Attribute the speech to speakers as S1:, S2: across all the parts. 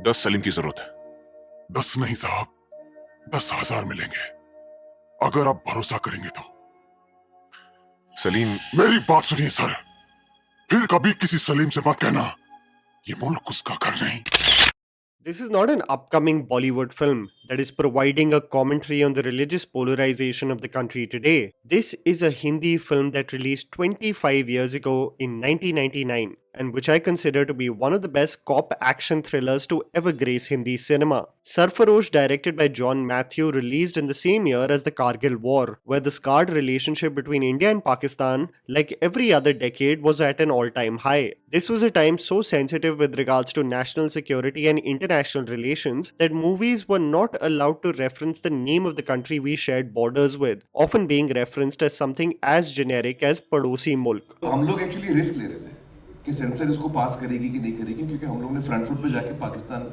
S1: 10 सलीम की जरूरत है।
S2: 10 नहीं साहब, 10,000 मिलेंगे अगर आप भरोसा करेंगे तो।
S1: सलीम।
S2: मेरी बात सुनिए सर, फिर कभी किसी सलीम से मत कहना ये मुल्क उसका घर नहीं।
S3: This is not an upcoming Bollywood film that is providing a commentary on the religious polarization of the country today. This is a Hindi film that released 25 years ago in 1999 and which I consider to be one of the best cop action thrillers to ever grace Hindi cinema. Sarfarosh, directed by John Matthew, released in the same year as the Kargil War, where the scarred relationship between India and Pakistan, like every other decade, was at an all-time high. This was a time so sensitive with regards to national security and international relations that movies were not allowed to reference the name of the country we shared borders with, often being referenced as something as generic as Padosi Mulk.
S4: हम लोग actually risk ले रहे थे कि sensor इसको पास करेगी कि नहीं करेगी, क्योंकि हम लोग ने फ्रंट फुट पे जाके पाकिस्तान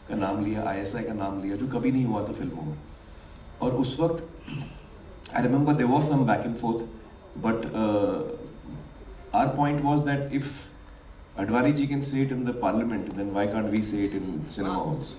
S4: का नाम लिया, आईएसआई का नाम लिया, जो कभी नहीं हुआ था फिल्मों में। और उस वक्त I remember there was some back and forth, but our point was that if Advani ji can say it in the parliament, then why can't we say it in cinema halls?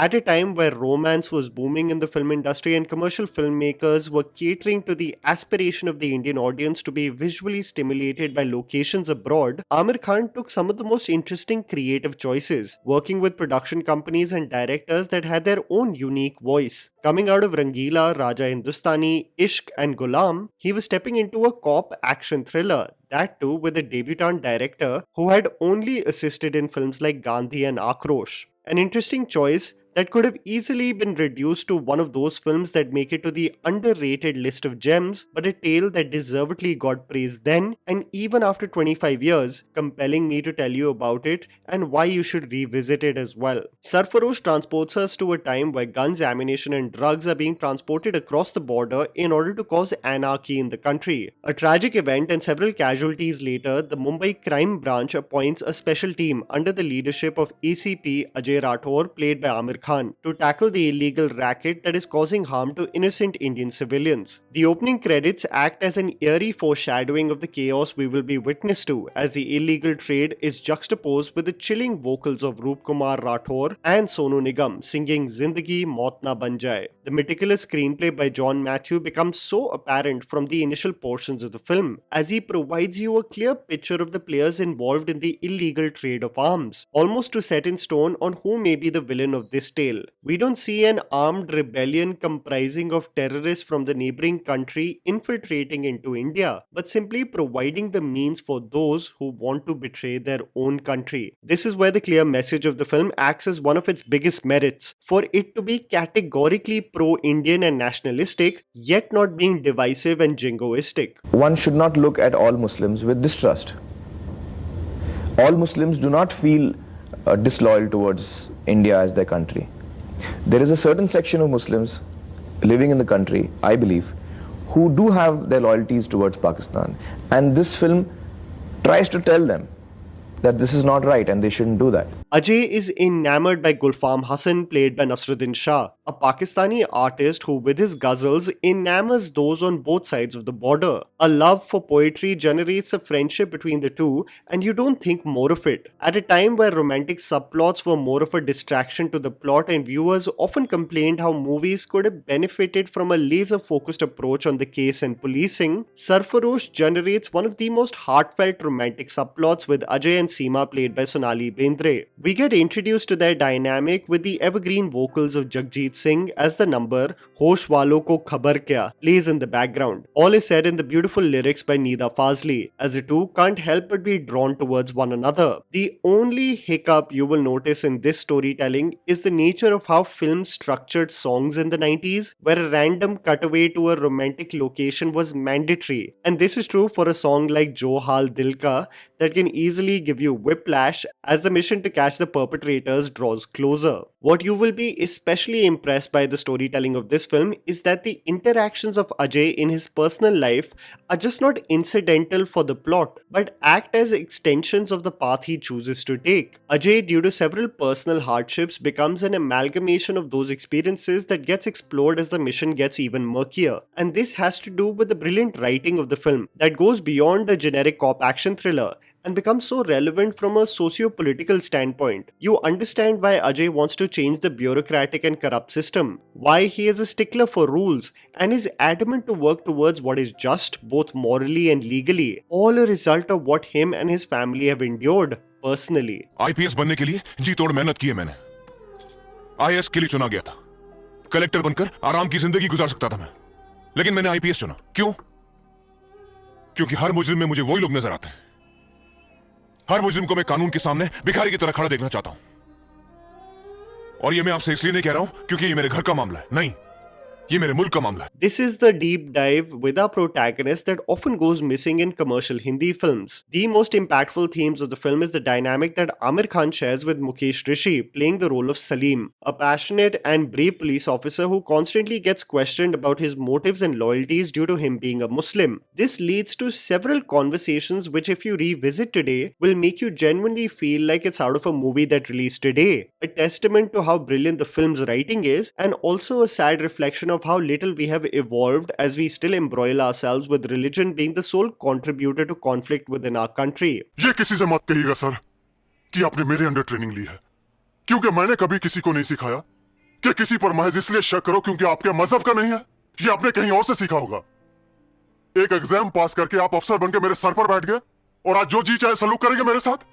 S3: At a time where romance was booming in the film industry and commercial filmmakers were catering to the aspiration of the Indian audience to be visually stimulated by locations abroad, Aamir Khan took some of the most interesting creative choices, working with production companies and directors that had their own unique voice. Coming out of Rangila, Raja Hindustani, Ishq and Gulam, he was stepping into a cop action thriller. That too with a debutant director who had only assisted in films like Gandhi and Akrosh. An interesting choice that could have easily been reduced to one of those films that make it to the underrated list of gems, but a tale that deservedly got praise then and even after 25 years, compelling me to tell you about it and why you should revisit it as well. Sarfarosh transports us to a time where guns, ammunition and drugs are being transported across the border in order to cause anarchy in the country. A tragic event and several casualties later, the Mumbai crime branch appoints a special team under the leadership of ACP Ajay Rathore, played by Aamir Khan, to tackle the illegal racket that is causing harm to innocent Indian civilians. The opening credits act as an eerie foreshadowing of the chaos we will be witness to, as the illegal trade is juxtaposed with the chilling vocals of Roop Kumar Rathore and Sonu Nigam singing Zindagi Maut Na Ban Jaye. The meticulous screenplay by John Matthew becomes so apparent from the initial portions of the film, as he provides you a clear picture of the players involved in the illegal trade of arms, almost to set in stone on who may be the villain of this tale. We don't see an armed rebellion comprising of terrorists from the neighboring country infiltrating into India, but simply providing the means for those who want to betray their own country. This is where the clear message of the film acts as one of its biggest merits, for it to be categorically pro-Indian and nationalistic, yet not being divisive and jingoistic.
S5: One should not look at all Muslims with distrust. All Muslims do not feel disloyal towards India as their country. There is a certain section of Muslims living in the country, I believe, who do have their loyalties towards Pakistan. And this film tries to tell them that this is not right and they shouldn't do that.
S3: Ajay is enamored by Gulfam Hassan, played by Nasruddin Shah, a Pakistani artist who with his ghazals enamors those on both sides of the border. A love for poetry generates a friendship between the two, and you don't think more of it. At a time where romantic subplots were more of a distraction to the plot and viewers often complained how movies could have benefited from a laser-focused approach on the case and policing, Sarfarosh generates one of the most heartfelt romantic subplots with Ajay and Seema, played by Sonali Bendre. We get introduced to their dynamic with the evergreen vocals of Jagjit Singh as the number Hosh Walo Ko Khabar Kya plays in the background. All is said in the beautiful lyrics by Nida Fazli, as the two can't help but be drawn towards one another. The only hiccup you will notice in this storytelling is the nature of how films structured songs in the 90s, where a random cutaway to a romantic location was mandatory. And this is true for a song like Jo Hal Dil Ka that can easily give you whiplash as the mission to catch the perpetrators draws closer. What you will be especially impressed by the storytelling of this film is that the interactions of Ajay in his personal life are just not incidental for the plot, but act as extensions of the path he chooses to take. Ajay, due to several personal hardships, becomes an amalgamation of those experiences that gets explored as the mission gets even murkier. And this has to do with the brilliant writing of the film that goes beyond a generic cop action thriller and becomes so relevant from a socio-political standpoint. You understand why Ajay wants to change the bureaucratic and corrupt system, why he is a stickler for rules, and is adamant to work towards what is just, both morally and legally, all a result of what him and his family have endured personally.
S1: IPS बनने के लिए जी तोड़ मेहनत की है मैंने। IAS के लिए चुना गया था। कलेक्टर बनकर आराम की जिंदगी गुजार सकता था मैं, लेकिन मैंने आईपीएस चुना। क्यों? क्योंकि हर मुजरिम में मुझे वही लोग नजर आते हैं। हर मुजरिम को मैं कानून के सामने भिखारी की तरह खड़ा देखना चाहता हूं। और ये मैं आपसे इसलिए नहीं कह रहा हूं क्योंकि ये मेरे घर का मामला है, नहीं, ये मेरे मुल्क का मामला है।
S3: This is the deep dive with our protagonist that often goes missing in commercial Hindi films. The most impactful themes of the film is the dynamic that Amir Khan shares with Mukesh Rishi, playing the role of Salim, a passionate and brave police officer who constantly gets questioned about his motives and loyalties due to him being a Muslim. This leads to several conversations which, if you revisit today, will make you genuinely feel like it's out of a movie that released today. A testament to how brilliant the film's writing is, and also a sad reflection of how little we have evolved as we still embroil ourselves with religion being the sole contributor to conflict within our country.
S2: ये किसी से मत कहिएगा sir कि आपने मेरे under training ली है, क्योंकि मैंने कभी किसी को नहीं सिखाया कि किसी पर महज इसलिए शक करो क्योंकि आपके मजहब का नहीं है। ये आपने कहीं और से सीखा होगा। एक एग्जाम पास करके आप अफसर बनके मेरे सर पर बैठ गए और आज जो जी चाहे सलूक करेंगे मेरे साथ,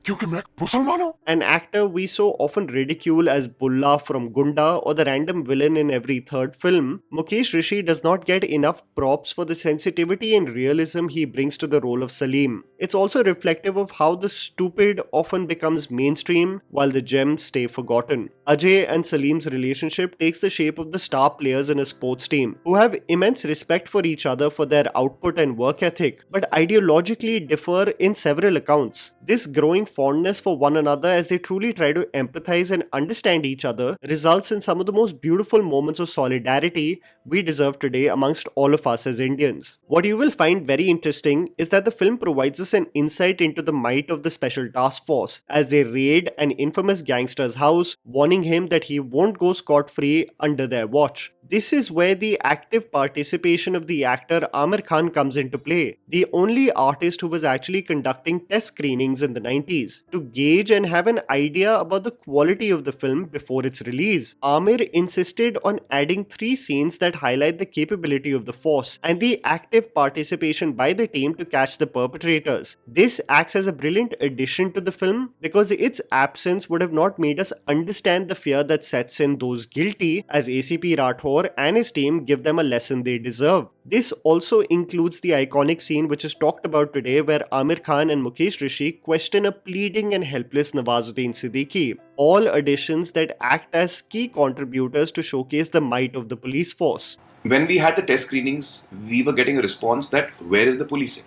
S2: क्योंकि मैं मुसलमान हूं।
S3: An actor we so often ridicule as Bulla from Gunda or the random villain in every third film, Mukesh Rishi does not get enough props for the sensitivity and realism he brings to the role of Salim. It's also reflective of how the stupid often becomes mainstream while the gems stay forgotten. Ajay and Salim's relationship takes the shape of the star players in a sports team who have immense respect for each other for their output and work ethic, but ideologically differ in several accounts. This growing fondness for one another as they truly try to empathize and understand each other results in some of the most beautiful moments of solidarity we deserve today amongst all of us as Indians. What you will find very interesting is that the film provides us an insight into the might of the Special Task Force as they raid an infamous gangster's house, warning him that he won't go scot-free under their watch. This is where the active participation of the actor Amir Khan comes into play, the only artist who was actually conducting test screenings in the 90s to gauge and have an idea about the quality of the film before its release. Amir insisted on adding 3 scenes that highlight the capability of the force and the active participation by the team to catch the perpetrators. This acts as a brilliant addition to the film because its absence would have not made us understand the fear that sets in those guilty as ACP Rathore and his team give them a lesson they deserve. This also includes the iconic scene which is talked about today where Amir Khan and Mukesh Rishi question a pleading and helpless Nawazuddin Siddiqui. All additions that act as key contributors to showcase the might of the police force.
S6: When we had the test screenings, we were getting a response that where is the policing?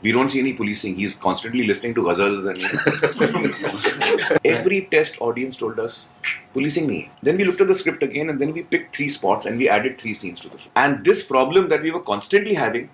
S6: We don't see any policing. He's constantly listening to ghazals and every test audience told us policing nahi hai. Then we looked at the script again and then we picked 3 spots and we added 3 scenes to the film. And this problem that we were constantly having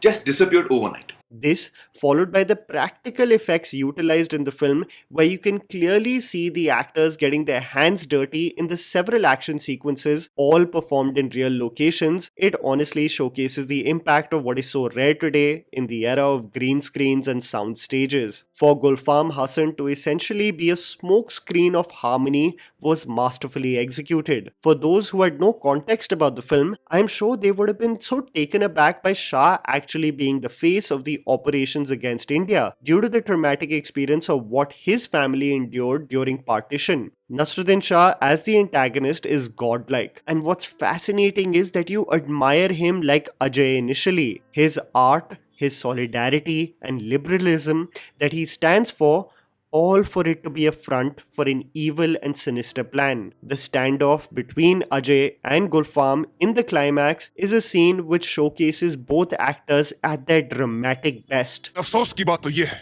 S6: just disappeared overnight.
S3: This followed by the practical effects utilized in the film where you can clearly see the actors getting their hands dirty in the several action sequences all performed in real locations. It honestly showcases the impact of what is so rare today in the era of green screens and sound stages. For Gulfam Hasan to essentially be a smoke screen of harmony was masterfully executed. For those who had no context about the film, I am sure they would have been so taken aback by Shah actually being the face of the operations against India due to the traumatic experience of what his family endured during partition. Nasruddin Shah as the antagonist is godlike, and what's fascinating is that you admire him like Ajay initially. His art, his solidarity and liberalism that he stands for, all for it to be a front for an evil and sinister plan. The standoff between Ajay and Gulfam in the climax is a scene which showcases both actors at their dramatic best.
S1: अफसोस की बात तो ये है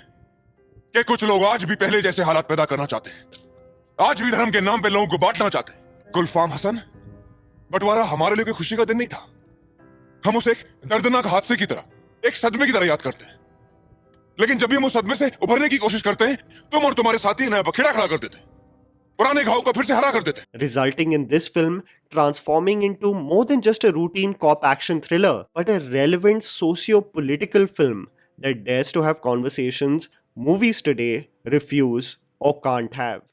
S1: कि कुछ लोग आज भी पहले जैसे हालात पैदा करना चाहते हैं। आज भी धर्म के नाम पे लोगों को बांटना चाहते हैं। गुलफाम हसन बंटवारा हमारे लिए कोई खुशी का दिन नहीं था। हम उसे एक दर्दनाक हादसे की तरह, एक सदमे की तरह याद करते हैं। लेकिन जब भी हम उस सदमे से उभरने की कोशिश करते हैं, तुम और तुम्हारे साथी नया बखेड़ा खड़ा कर देते हैं, पुराने घाव को फिर से हरा कर देते हैं।
S3: Resulting in this film transforming into more than just a routine cop action thriller, but a relevant socio-political film that dares to have conversations movies today refuse or can't have.